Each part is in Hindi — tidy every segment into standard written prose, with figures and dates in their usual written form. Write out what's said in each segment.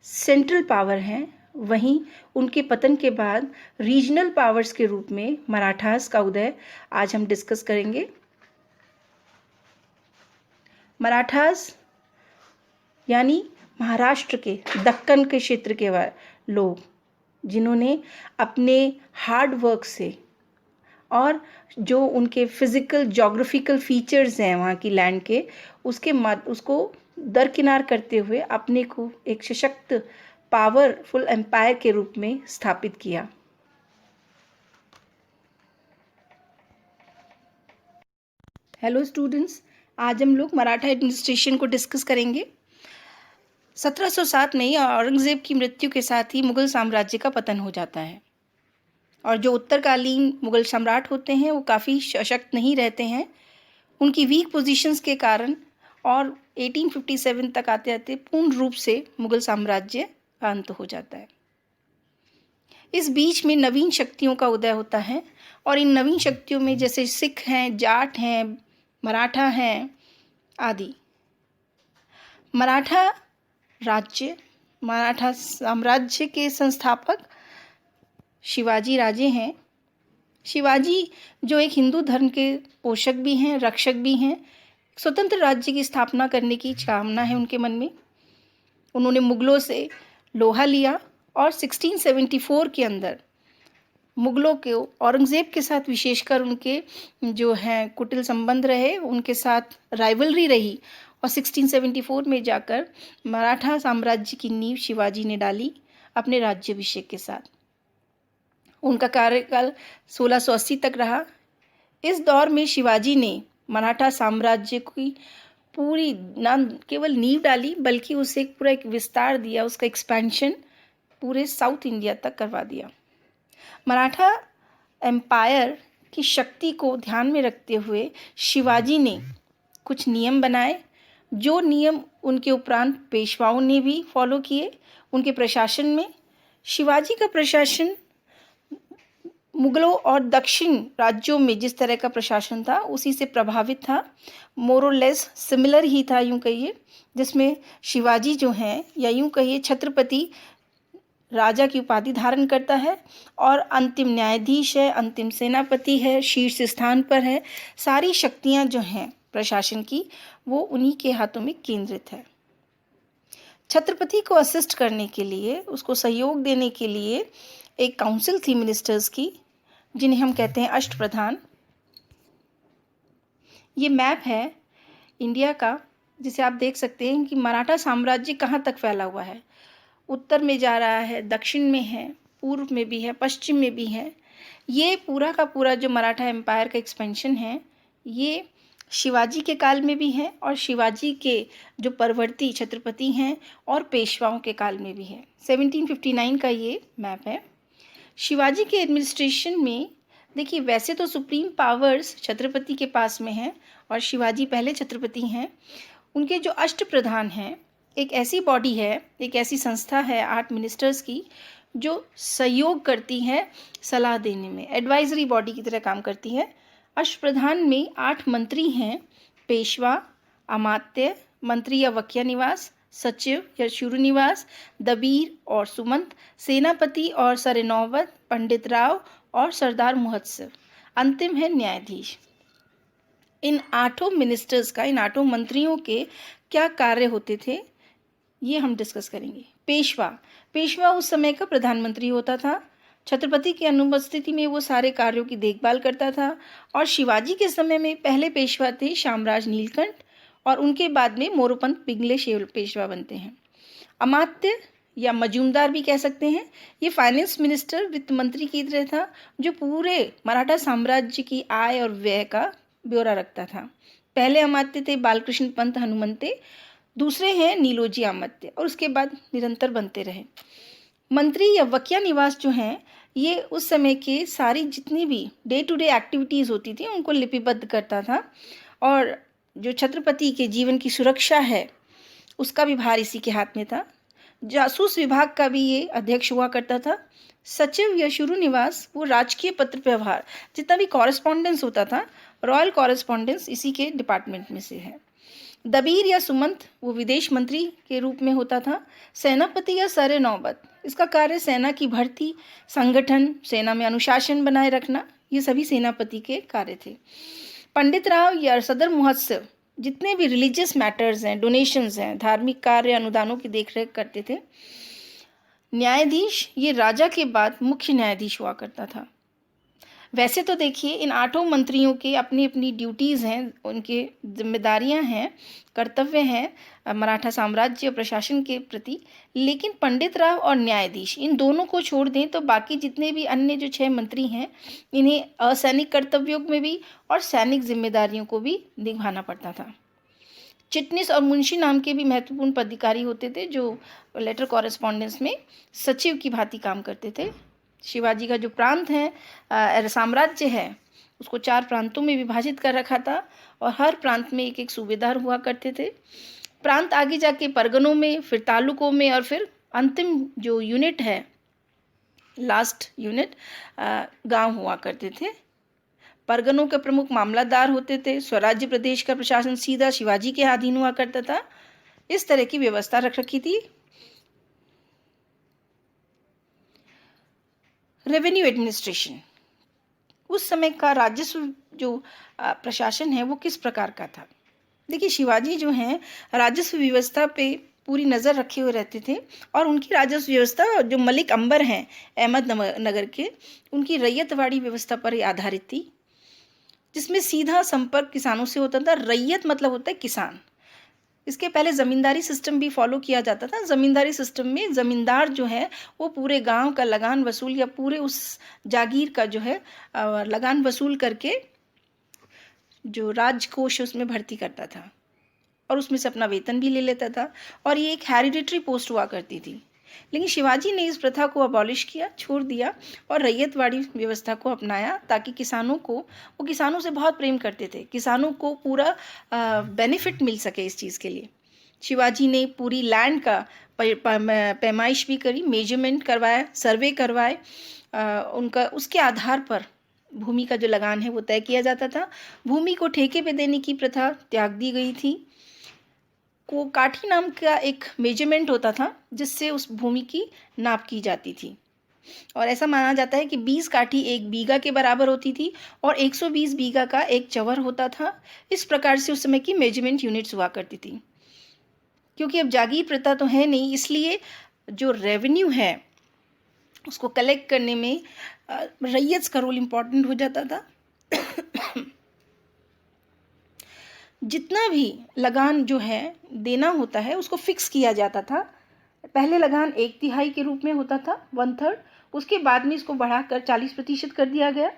सेंट्रल पावर हैं, वहीं उनके पतन के बाद रीजनल पावर्स के रूप में मराठास का उदय आज हम डिस्कस करेंगे। मराठास यानी महाराष्ट्र के दक्कन के क्षेत्र के लोग, जिन्होंने अपने हार्ड वर्क से और जो उनके फिजिकल ज्योग्राफिकल फीचर्स हैं वहाँ की लैंड के, उसको दरकिनार करते हुए अपने को एक सशक्त पावरफुल एम्पायर के रूप में स्थापित किया। हेलो स्टूडेंट्स, आज हम लोग मराठा एडमिनिस्ट्रेशन को डिस्कस करेंगे। 1707 में औरंगजेब की मृत्यु के साथ ही मुगल साम्राज्य का पतन हो जाता है और जो उत्तरकालीन मुगल सम्राट होते हैं वो काफ़ी सशक्त नहीं रहते हैं। उनकी वीक पोजीशंस के कारण और 1857 तक आते आते पूर्ण रूप से मुगल साम्राज्य का अंत हो जाता है। इस बीच में नवीन शक्तियों का उदय होता है और इन नवीन शक्तियों में जैसे सिख हैं, जाट हैं, मराठा हैं आदि। मराठा साम्राज्य के संस्थापक शिवाजी राजे हैं। शिवाजी जो एक हिंदू धर्म के पोषक भी हैं, रक्षक भी हैं, स्वतंत्र राज्य की स्थापना करने की कामना है उनके मन में। उन्होंने मुगलों से लोहा लिया और 1674 के अंदर मुगलों के औरंगज़ेब के साथ विशेषकर उनके जो हैं कुटिल संबंध रहे, उनके साथ राइवलरी रही और 1674 में जाकर मराठा साम्राज्य की नींव शिवाजी ने डाली अपने राज्याभिषेक के साथ। उनका कार्यकाल 1680 तक रहा। इस दौर में शिवाजी ने मराठा साम्राज्य की पूरी न केवल नींव डाली बल्कि उसे पूरा एक विस्तार दिया, उसका एक्सपेंशन पूरे साउथ इंडिया तक करवा दिया। मराठा एम्पायर की शक्ति को ध्यान में रखते हुए शिवाजी ने कुछ नियम बनाए, जो नियम उनके उपरांत पेशवाओं ने भी फॉलो किए। उनके प्रशासन में शिवाजी का प्रशासन मुगलों और दक्षिण राज्यों में जिस तरह का प्रशासन था उसी से प्रभावित था, मोर और लेस सिमिलर ही था यूँ कहिए, जिसमें शिवाजी जो हैं या यूँ कहिए छत्रपति राजा की उपाधि धारण करता है और अंतिम न्यायाधीश है, अंतिम सेनापति है, शीर्ष स्थान पर है। सारी शक्तियाँ जो हैं प्रशासन की वो उन्हीं के हाथों में केंद्रित है। छत्रपति को असिस्ट करने के लिए, उसको सहयोग देने के लिए एक काउंसिल थी मिनिस्टर्स की, जिन्हें हम कहते हैं अष्टप्रधान। ये मैप है इंडिया का, जिसे आप देख सकते हैं कि मराठा साम्राज्य कहाँ तक फैला हुआ है। उत्तर में जा रहा है, दक्षिण में है, पूर्व में भी है, पश्चिम में भी है। ये पूरा का पूरा जो मराठा एम्पायर का एक्सपेंशन है ये शिवाजी के काल में भी है और शिवाजी के जो परवर्ती छत्रपति हैं और पेशवाओं के काल में भी है। 1759 का ये मैप है। शिवाजी के एडमिनिस्ट्रेशन में देखिए, वैसे तो सुप्रीम पावर्स छत्रपति के पास में हैं और शिवाजी पहले छत्रपति हैं। उनके जो अष्टप्रधान हैं, एक ऐसी बॉडी है, एक ऐसी संस्था है 8 मिनिस्टर्स की, जो सहयोग करती है सलाह देने में, एडवाइजरी बॉडी की तरह काम करती है। अष्टप्रधान में 8 मंत्री हैं, पेशवा, अमात्य, मंत्री या वक्या निवास, सचिव या शुरनिवास, दबीर और सुमंत, सेनापति और सरेनौवत, पंडित राव और सरदार मुहत्सिब, अंतिम है न्यायाधीश। इन 8 मिनिस्टर्स का, इन 8 मंत्रियों के क्या कार्य होते थे ये हम डिस्कस करेंगे। पेशवा उस समय का प्रधानमंत्री होता था। छत्रपति की अनुपस्थिति में वो सारे कार्यों की देखभाल करता था और शिवाजी के समय में पहले पेशवा थे श्यामराज नीलकंठ और उनके बाद में मोरोपंत पिंगले पेशवा बनते हैं। अमात्य या मजूमदार भी कह सकते हैं, ये फाइनेंस मिनिस्टर, वित्त मंत्री की तरह था, जो पूरे मराठा साम्राज्य की आय और व्यय का ब्यौरा रखता था। पहले अमात्य थे बालकृष्ण पंत हनुमंते, दूसरे हैं नीलोजी अमात्य और उसके बाद निरंतर बनते रहे। मंत्री या वक्या निवास जो हैं ये उस समय के सारी जितनी भी डे टू डे एक्टिविटीज़ होती थी उनको लिपिबद्ध करता था और जो छत्रपति के जीवन की सुरक्षा है उसका भी भार इसी के हाथ में था। जासूस विभाग का भी ये अध्यक्ष हुआ करता था। सचिव या शुरनिवास वो राजकीय पत्र व्यवहार, जितना भी कॉरेस्पॉन्डेंस होता था, रॉयल कॉरेस्पॉन्डेंस इसी के डिपार्टमेंट में से है। दबीर या सुमंत वो विदेश मंत्री के रूप में होता था। सेनापति या सरे नौबत, इसका कार्य सेना की भर्ती, संगठन, सेना में अनुशासन बनाए रखना, ये सभी सेनापति के कार्य थे। पंडित राव या सदर महोत्सव जितने भी रिलीजियस मैटर्स हैं, डोनेशंस हैं, धार्मिक कार्य, अनुदानों की देखरेख करते थे। न्यायाधीश ये राजा के बाद मुख्य न्यायाधीश हुआ करता था। वैसे तो देखिए इन 8 मंत्रियों की अपनी अपनी ड्यूटीज़ हैं, उनके जिम्मेदारियां हैं, कर्तव्य हैं मराठा साम्राज्य और प्रशासन के प्रति, लेकिन पंडित राव और न्यायाधीश इन दोनों को छोड़ दें तो बाकी जितने भी अन्य जो 6 मंत्री हैं इन्हें असैनिक कर्तव्यों में भी और सैनिक जिम्मेदारियों को भी निभाना पड़ता था। चिटनिस और मुंशी नाम के भी महत्वपूर्ण पदाधिकारी होते थे जो लेटर कॉरेस्पॉन्डेंस में सचिव की भांति काम करते थे। शिवाजी का जो प्रांत है, साम्राज्य है, उसको 4 प्रांतों में विभाजित कर रखा था और हर प्रांत में एक एक सूबेदार हुआ करते थे। प्रांत आगे जाके परगनों में, फिर तालुकों में और फिर अंतिम जो यूनिट है, लास्ट यूनिट, गांव हुआ करते थे। परगनों के प्रमुख मामलादार होते थे। स्वराज्य प्रदेश का प्रशासन सीधा शिवाजी के अधीन हुआ करता था। इस तरह की व्यवस्था रख रखी थी। रेवेन्यू एडमिनिस्ट्रेशन, उस समय का राजस्व जो प्रशासन है वो किस प्रकार का था। देखिए शिवाजी जो हैं राजस्व व्यवस्था पे पूरी नज़र रखे हुए रहते थे और उनकी राजस्व व्यवस्था जो मलिक अंबर हैं अहमदनगर के, उनकी रैयतवाड़ी व्यवस्था पर आधारित थी, जिसमें सीधा संपर्क किसानों से होता था। रैयत मतलब होता है किसान। इसके पहले ज़मींदारी सिस्टम भी फॉलो किया जाता था। ज़मींदारी सिस्टम में ज़मींदार जो है वो पूरे गांव का लगान वसूल या पूरे उस जागीर का जो है लगान वसूल करके जो राजकोष है उसमें भर्ती करता था और उसमें से अपना वेतन भी ले लेता था और ये एक हेरिडिटरी पोस्ट हुआ करती थी। लेकिन शिवाजी ने इस प्रथा को अबॉलिश किया, छोड़ दिया और रैयतवाड़ी व्यवस्था को अपनाया ताकि किसानों को, वो किसानों से बहुत प्रेम करते थे, किसानों को पूरा बेनिफिट मिल सके इस चीज़ के लिए। शिवाजी ने पूरी लैंड का पैमाइश भी करी, मेजरमेंट करवाया, सर्वे करवाए, उनका उसके आधार पर भूमि का जो लगान है वो तय किया जाता था। भूमि को ठेके पे देने की प्रथा त्याग दी गई थी। को काठी नाम का एक मेजरमेंट होता था जिससे उस भूमि की नाप की जाती थी और ऐसा माना जाता है कि 20 काठी 1 बीघा के बराबर होती थी और 120 बीघा का एक चवर होता था। इस प्रकार से उस समय की मेजरमेंट यूनिट्स हुआ करती थी। क्योंकि अब जागीर प्रथा तो है नहीं, इसलिए जो रेवेन्यू है उसको कलेक्ट करने में रैयत का रोल इम्पॉर्टेंट हो जाता था। जितना भी लगान जो है देना होता है उसको फिक्स किया जाता था। पहले लगान 1/3 के रूप में होता था, 1/3। उसके बाद में इसको बढ़ाकर 40% कर दिया गया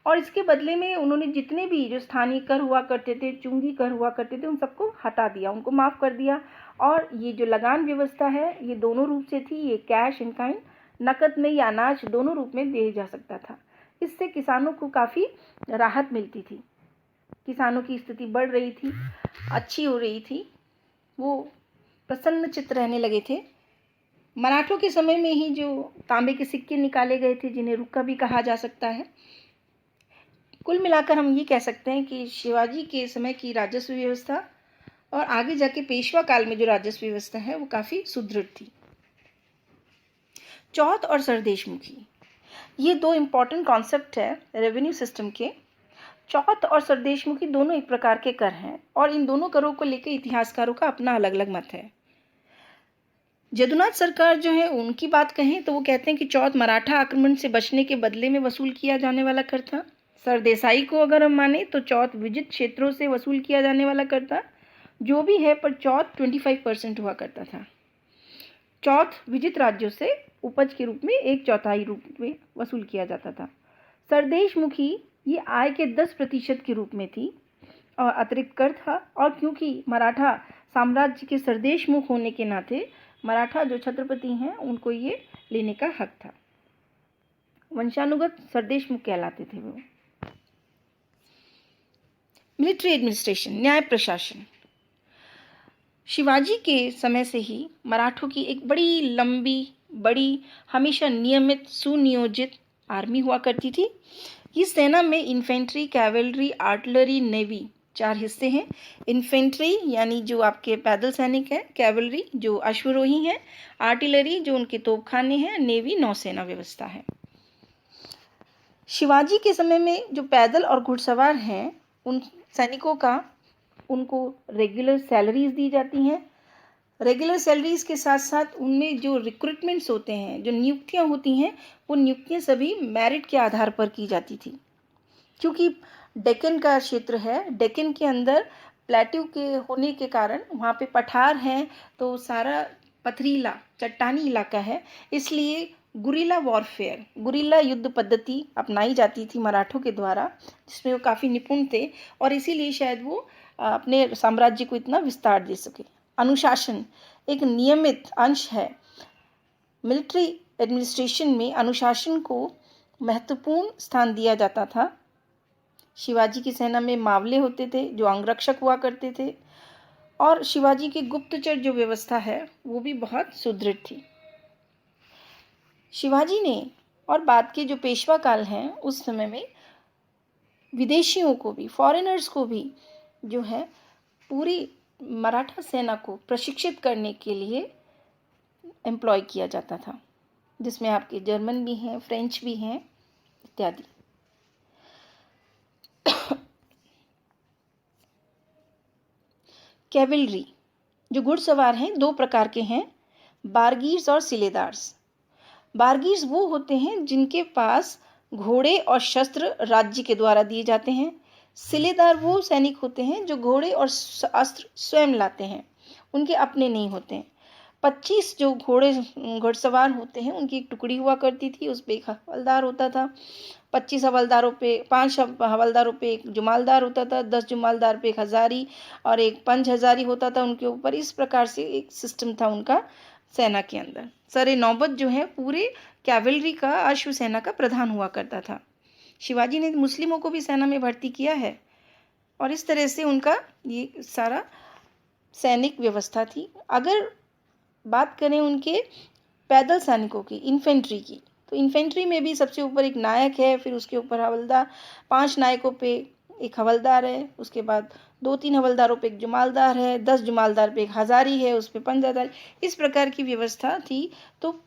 और इसके बदले में उन्होंने जितने भी जो स्थानीय कर हुआ करते थे, चुंगी कर हुआ करते थे, उन सबको हटा दिया, उनको माफ़ कर दिया। और ये जो लगान व्यवस्था है ये दोनों रूप से थी, ये कैश इन काइंड, नकद में या अनाज दोनों रूप में दिया जा सकता था। इससे किसानों को काफ़ी राहत मिलती थी, किसानों की स्थिति बढ़ रही थी, अच्छी हो रही थी, वो प्रसन्न चित्त रहने लगे थे। मराठों के समय में ही जो तांबे के सिक्के निकाले गए थे जिन्हें रुक्का भी कहा जा सकता है। कुल मिलाकर हम ये कह सकते हैं कि शिवाजी के समय की राजस्व व्यवस्था और आगे जाके पेशवा काल में जो राजस्व व्यवस्था है वो काफ़ी सुदृढ़ थी। चौथ और सरदेशमुखी, ये 2 इम्पॉर्टेंट कॉन्सेप्ट है रेवेन्यू सिस्टम के। चौथ और सरदेशमुखी दोनों एक प्रकार के कर हैं और इन दोनों करों को लेकर इतिहासकारों का अपना अलग अलग मत है। जदुनाथ सरकार जो है उनकी बात कहें तो वो कहते हैं कि चौथ मराठा आक्रमण से बचने के बदले में वसूल किया जाने वाला कर था। सरदेसाई को अगर हम माने तो चौथ विजित क्षेत्रों से वसूल किया जाने वाला कर था, जो भी है, पर चौथ 25% हुआ करता था। चौथ विजित राज्यों से उपज के रूप में 1/4 रूप में वसूल किया जाता था। सरदेशमुखी ये आय के 10% के रूप में थी और अतिरिक्त कर था। और क्योंकि मराठा साम्राज्य के सरदेशमुख होने के नाते मराठा जो छत्रपति हैं उनको ये लेने का हक था। वंशानुगत सरदेशमुख कहलाते थे वो। मिलिट्री एडमिनिस्ट्रेशन, न्याय प्रशासन, शिवाजी के समय से ही मराठों की एक बड़ी लंबी, बड़ी, हमेशा नियमित, सुनियोजित आर्मी हुआ करती थी। इस सेना में इन्फेंट्री, कैवलरी, आर्टिलरी, नेवी 4 हिस्से हैं। इन्फेंट्री यानी जो आपके पैदल सैनिक हैं, कैवलरी जो अश्वरोही हैं, आर्टिलरी जो उनके तोपखाने हैं, नेवी नौसेना व्यवस्था है। शिवाजी के समय में जो पैदल और घुड़सवार हैं उन सैनिकों का उनको रेगुलर सैलरीज दी जाती हैं। रेगुलर सैलरीज के साथ साथ उनमें जो रिक्रूटमेंट्स होते हैं, जो नियुक्तियां होती हैं, वो नियुक्तियां सभी मेरिट के आधार पर की जाती थी। क्योंकि डेक्कन का क्षेत्र है, डेक्कन के अंदर प्लेट्यू के होने के कारण वहाँ पे पठार हैं, तो सारा पथरीला चट्टानी इलाका है, इसलिए गुरिल्ला वॉरफेयर, गुरिल्ला युद्ध पद्धति अपनाई जाती थी मराठों के द्वारा, जिसमें वो काफ़ी निपुण थे और इसीलिए शायद वो अपने साम्राज्य को इतना विस्तार दे सके। अनुशासन एक नियमित अंश है। मिलिट्री एडमिनिस्ट्रेशन में अनुशासन को महत्वपूर्ण स्थान दिया जाता था। शिवाजी की सेना में मावले होते थे जो अंगरक्षक हुआ करते थे और शिवाजी की गुप्तचर जो व्यवस्था है वो भी बहुत सुदृढ़ थी। शिवाजी ने और बाद के जो पेशवा काल हैं उस समय में विदेशियों को भी, फॉरेनर्स को भी जो है पूरी मराठा सेना को प्रशिक्षित करने के लिए एम्प्लॉय किया जाता था, जिसमें आपके जर्मन भी हैं, फ्रेंच भी हैं इत्यादि। कैवलरी जो घुड़सवार हैं 2 प्रकार के हैं, बारगीर्स और सिलेदार्स। बारगीर्स वो होते हैं जिनके पास घोड़े और शस्त्र राज्य के द्वारा दिए जाते हैं। सिलेदार वो सैनिक होते हैं जो घोड़े और अस्त्र स्वयं लाते हैं, उनके अपने नहीं होते हैं। 25 जो घुड़सवार होते हैं उनकी एक टुकड़ी हुआ करती थी, उस पर एक हवलदार होता था। 25 हवलदारों पे 5 हवलदारों पे एक जुमालदार होता था, 10 जुमालदार पे एक हजारी और एक पंच हजारी होता था उनके ऊपर। इस प्रकार से एक सिस्टम था उनका सेना के अंदर। सरे नौबत जो है पूरे कैवलरी का अश्व सेना का प्रधान हुआ करता था। शिवाजी ने मुस्लिमों को भी सेना में भर्ती किया है और इस तरह से उनका ये सारा सैनिक व्यवस्था थी। अगर बात करें उनके पैदल सैनिकों की, इन्फेंट्री की, तो इन्फेंट्री में भी सबसे ऊपर एक नायक है, फिर उसके ऊपर हवलदार, 5 नायकों पे एक हवलदार है, उसके बाद 2-3 हवलदारों पे एक जुमालदार है, 10 जुमालदार पे एक हजारी है, उस पे 5 हजारी, इस प्रकार की व्यवस्था थी। तो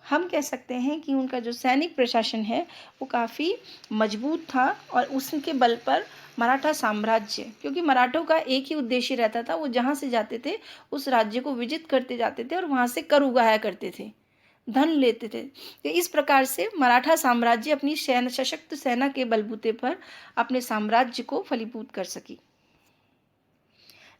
हम कह सकते हैं कि उनका जो सैनिक प्रशासन है वो काफ़ी मजबूत था और उसके बल पर मराठा साम्राज्य, क्योंकि मराठों का एक ही उद्देश्य रहता था, वो जहाँ से जाते थे उस राज्य को विजित करते जाते थे और वहाँ से कर उगाया करते थे, धन लेते थे। तो इस प्रकार से मराठा साम्राज्य अपनी सशक्त सेना के बलबूते पर अपने साम्राज्य को फलीभूत कर सकी।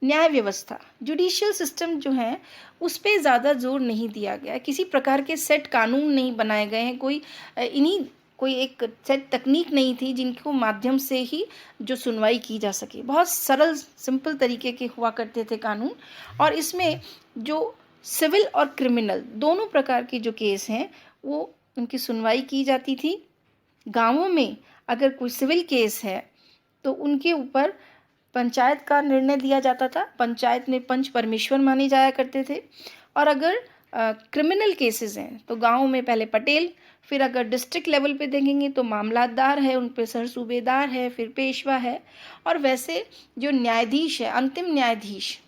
न्याय व्यवस्था, जुडिशियल सिस्टम जो है उस पर ज़्यादा जोर नहीं दिया गया, किसी प्रकार के सेट कानून नहीं बनाए गए हैं, कोई एक सेट तकनीक नहीं थी जिनको माध्यम से ही जो सुनवाई की जा सके। बहुत सरल सिंपल तरीके के हुआ करते थे कानून और इसमें जो सिविल और क्रिमिनल दोनों प्रकार के जो केस हैं वो उनकी सुनवाई की जाती थी। गांवों में अगर कोई सिविल केस है तो उनके ऊपर पंचायत का निर्णय दिया जाता था, पंचायत में पंच परमेश्वर माने जाया करते थे। और अगर क्रिमिनल केसेस हैं तो गांव में पहले पटेल, फिर अगर डिस्ट्रिक्ट लेवल पे देखेंगे तो मामलातदार है, उन पे सर सूबेदार है, फिर पेशवा है। और वैसे जो न्यायाधीश है, अंतिम न्यायाधीश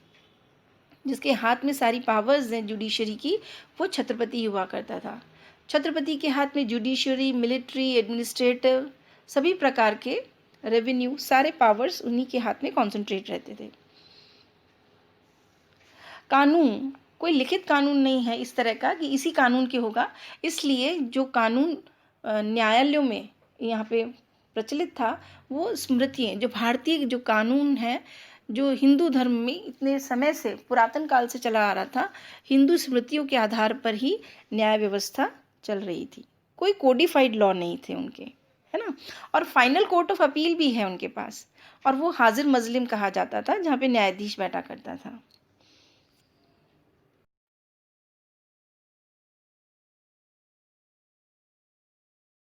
जिसके हाथ में सारी पावर्स हैं जुडिशरी की, वो छत्रपति हुआ करता था। छत्रपति के हाथ में जुडिशरी, मिलिट्री, एडमिनिस्ट्रेटिव, सभी प्रकार के रेवेन्यू, सारे पावर्स उन्हीं के हाथ में कॉन्सेंट्रेट रहते थे। कानून, कोई लिखित कानून नहीं है इस तरह का कि इसी कानून के होगा, इसलिए जो कानून न्यायालयों में यहाँ पे प्रचलित था वो स्मृतियाँ, जो भारतीय जो कानून है, जो हिंदू धर्म में इतने समय से पुरातन काल से चला आ रहा था, हिंदू स्मृतियों के आधार पर ही न्याय व्यवस्था चल रही थी। कोई कोडिफाइड लॉ नहीं थे उनके, है ना। और फाइनल कोर्ट ऑफ अपील भी है उनके पास और वो हाजिर मजलिम कहा जाता था, जहाँ पे न्यायाधीश बैठा करता था।